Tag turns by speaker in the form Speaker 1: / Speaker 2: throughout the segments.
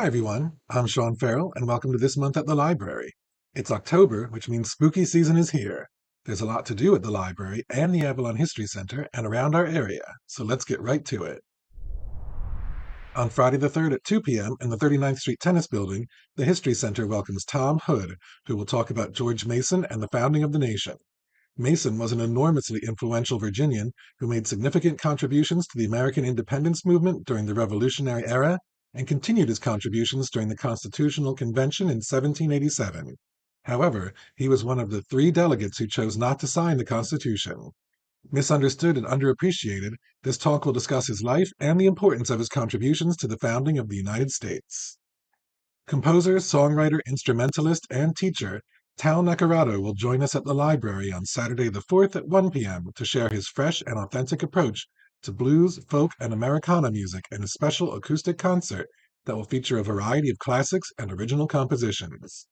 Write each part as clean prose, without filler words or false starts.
Speaker 1: everyone, I'm Sean Farrell, and welcome to This Month at the Library. It's October, which means spooky season is here. There's a lot to do at the library and the Avalon History Center and around our area, so let's get right to it. On Friday the 3rd at 2 p.m. in the 39th Street Tennis Building, the History Center welcomes Tom Hood, who will talk about George Mason and the founding of the nation. Mason was an enormously influential Virginian who made significant contributions to the American independence movement during the Revolutionary era and continued his contributions during the Constitutional Convention in 1787. However, he was one of the 3 delegates who chose not to sign the Constitution. Misunderstood and underappreciated, this talk will discuss his life and the importance of his contributions to the founding of the United States. Composer, songwriter, instrumentalist, and teacher Tal Necarato will join us at the library on Saturday the 4th at 1 p.m. to share his fresh and authentic approach to blues, folk, and Americana music in a special acoustic concert that will feature a variety of classics and original compositions.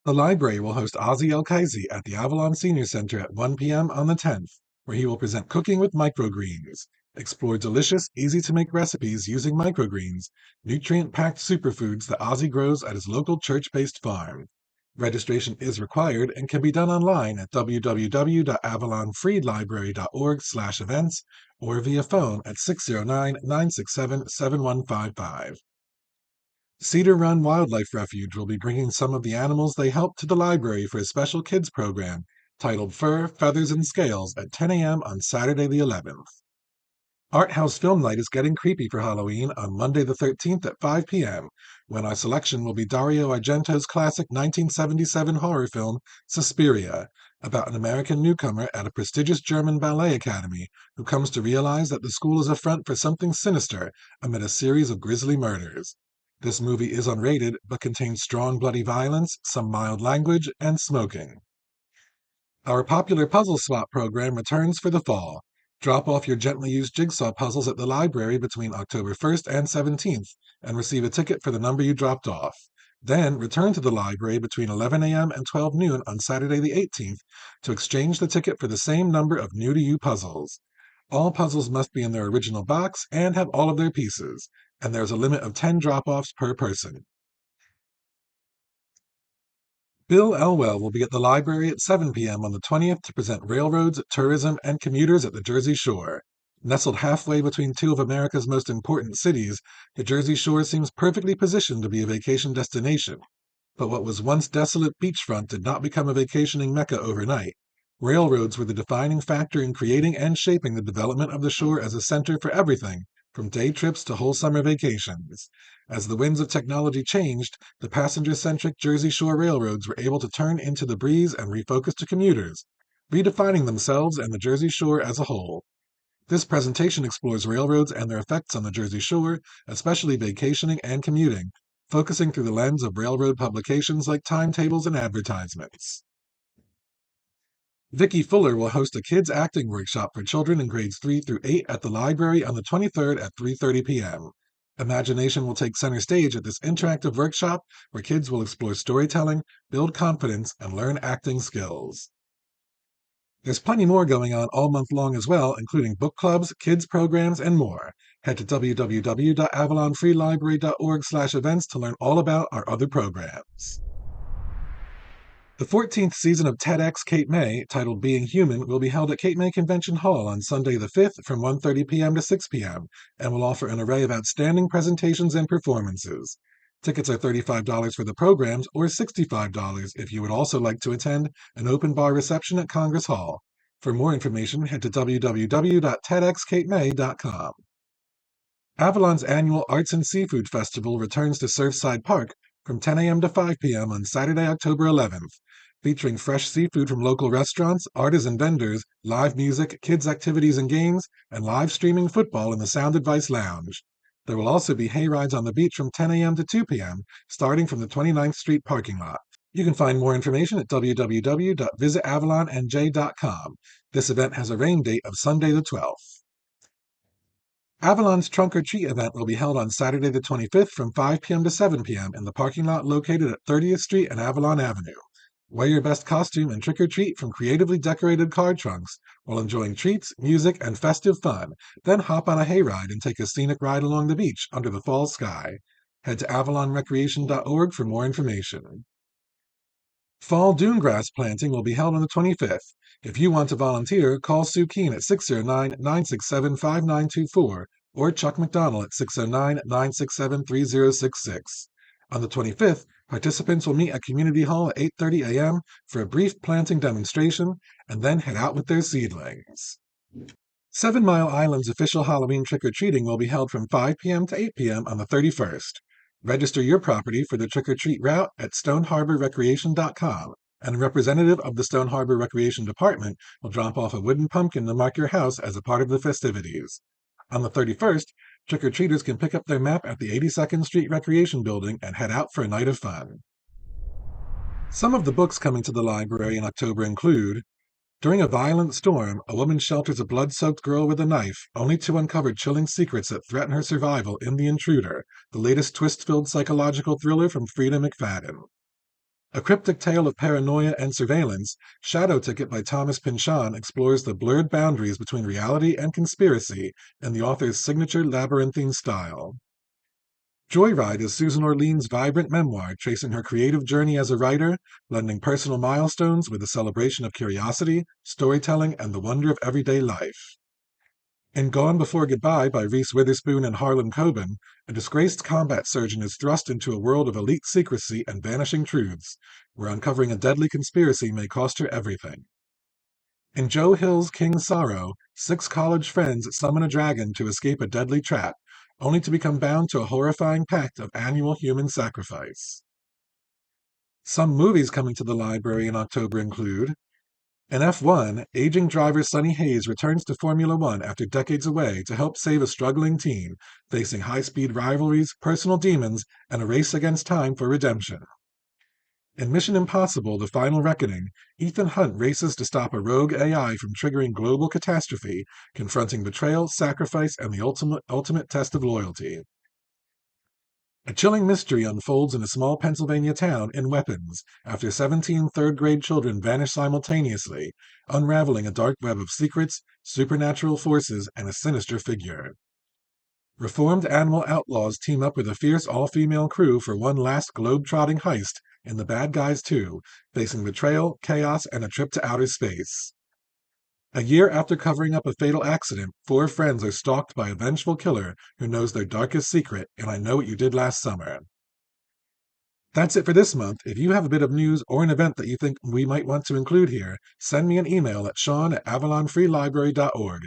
Speaker 1: The library will host Ozzy El-Kaizi at the Avalon Senior Center at 1 p.m. on the 10th, where he will present Cooking with Microgreens, explore delicious, easy-to-make recipes using microgreens, nutrient-packed superfoods that Ozzy grows at his local church-based farm. Registration is required and can be done online at www.avalonfreelibrary.org/events or via phone at 609-967-7155. Cedar Run Wildlife Refuge will be bringing some of the animals they helped to the library for a special kids program titled Fur, Feathers, and Scales at 10 a.m. on Saturday the 11th. Art House Film Night is getting creepy for Halloween on Monday the 13th at 5 p.m., when our selection will be Dario Argento's classic 1977 horror film, Suspiria, about an American newcomer at a prestigious German ballet academy who comes to realize that the school is a front for something sinister amid a series of grisly murders. This movie is unrated, but contains strong bloody violence, some mild language, and smoking. Our popular puzzle swap program returns for the fall. Drop off your gently used jigsaw puzzles at the library between October 1st and 17th and receive a ticket for the number you dropped off. Then return to the library between 11 a.m. and 12 noon on Saturday the 18th to exchange the ticket for the same number of new-to-you puzzles. All puzzles must be in their original box and have all of their pieces, and there's a limit of 10 drop-offs per person. Bill Elwell will be at the library at 7 p.m. on the 20th to present railroads, tourism, and commuters at the Jersey Shore. Nestled halfway between 2 of America's most important cities, the Jersey Shore seems perfectly positioned to be a vacation destination. But what was once desolate beachfront did not become a vacationing mecca overnight. Railroads were the defining factor in creating and shaping the development of the shore as a center for everything, from day trips to whole summer vacations. As the winds of technology changed, the passenger-centric Jersey Shore railroads were able to turn into the breeze and refocus to commuters, redefining themselves and the Jersey Shore as a whole. This presentation explores railroads and their effects on the Jersey Shore, especially vacationing and commuting, focusing through the lens of railroad publications like timetables and advertisements. Vicki Fuller will host a kids acting workshop for children in grades 3 through 8 at the library on the 23rd at 3:30 p.m. Imagination will take center stage at this interactive workshop where kids will explore storytelling, build confidence, and learn acting skills. There's plenty more going on all month long as well, including book clubs, kids programs, and more. Head to www.avalonfreelibrary.org/events to learn all about our other programs. The 14th season of TEDx Cape May, titled Being Human, will be held at Cape May Convention Hall on Sunday the 5th from 1:30 p.m. to 6 p.m. and will offer an array of outstanding presentations and performances. Tickets are $35 for the programs or $65 if you would also like to attend an open bar reception at Congress Hall. For more information, head to www.tedxcapemay.com. Avalon's annual Arts and Seafood Festival returns to Surfside Park from 10 a.m. to 5 p.m. on Saturday, October 11th, featuring fresh seafood from local restaurants, artisan vendors, live music, kids' activities and games, and live streaming football in the Sound Advice Lounge. There will also be hay rides on the beach from 10 a.m. to 2 p.m., starting from the 29th Street parking lot. You can find more information at www.visitavalonnj.com. This event has a rain date of Sunday the 12th. Avalon's Trunk or Treat event will be held on Saturday the 25th from 5 p.m. to 7 p.m. in the parking lot located at 30th Street and Avalon Avenue. Wear your best costume and trick or treat from creatively decorated car trunks while enjoying treats, music, and festive fun. Then hop on a hayride and take a scenic ride along the beach under the fall sky. Head to avalonrecreation.org for more information. Fall dune grass planting will be held on the 25th. If you want to volunteer, call Sue Keene at 609-967-5924 or Chuck McDonald at 609-967-3066. On the 25th, participants will meet at Community Hall at 8:30 a.m. for a brief planting demonstration and then head out with their seedlings. 7 Mile Island's official Halloween trick-or-treating will be held from 5 p.m. to 8 p.m. on the 31st. Register your property for the trick-or-treat route at stoneharborrecreation.com, and a representative of the Stone Harbor Recreation Department will drop off a wooden pumpkin to mark your house as a part of the festivities. On the 31st, trick-or-treaters can pick up their map at the 82nd Street Recreation Building and head out for a night of fun. Some of the books coming to the library in October include During a Violent Storm, a woman shelters a blood-soaked girl with a knife, only to uncover chilling secrets that threaten her survival in The Intruder, the latest twist-filled psychological thriller from Frida McFadden. A Cryptic Tale of Paranoia and Surveillance, Shadow Ticket by Thomas Pynchon explores the blurred boundaries between reality and conspiracy in the author's signature labyrinthine style. Joyride is Susan Orlean's vibrant memoir tracing her creative journey as a writer, blending personal milestones with a celebration of curiosity, storytelling, and the wonder of everyday life. In Gone Before Goodbye by Reese Witherspoon and Harlan Coben, a disgraced combat surgeon is thrust into a world of elite secrecy and vanishing truths, where uncovering a deadly conspiracy may cost her everything. In Joe Hill's King's Sorrow, 6 college friends summon a dragon to escape a deadly trap, only to become bound to a horrifying pact of annual human sacrifice. Some movies coming to the library in October include in F1, aging driver Sonny Hayes returns to Formula One after decades away to help save a struggling team, facing high-speed rivalries, personal demons, and a race against time for redemption. In Mission Impossible: The Final Reckoning, Ethan Hunt races to stop a rogue AI from triggering global catastrophe, confronting betrayal, sacrifice, and the ultimate test of loyalty. A chilling mystery unfolds in a small Pennsylvania town in Weapons after 17 third-grade children vanish simultaneously, unraveling a dark web of secrets, supernatural forces, and a sinister figure. Reformed animal outlaws team up with a fierce all-female crew for one last globe-trotting heist in The Bad Guys 2, facing betrayal, chaos, and a trip to outer space. A year after covering up a fatal accident, 4 friends are stalked by a vengeful killer who knows their darkest secret, and I Know What You Did Last Summer. That's it for this month. If you have a bit of news or an event that you think we might want to include here, send me an email at sean@avalonfreelibrary.org.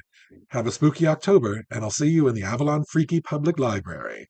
Speaker 1: Have a spooky October, and I'll see you in the Avalon Free Public Library.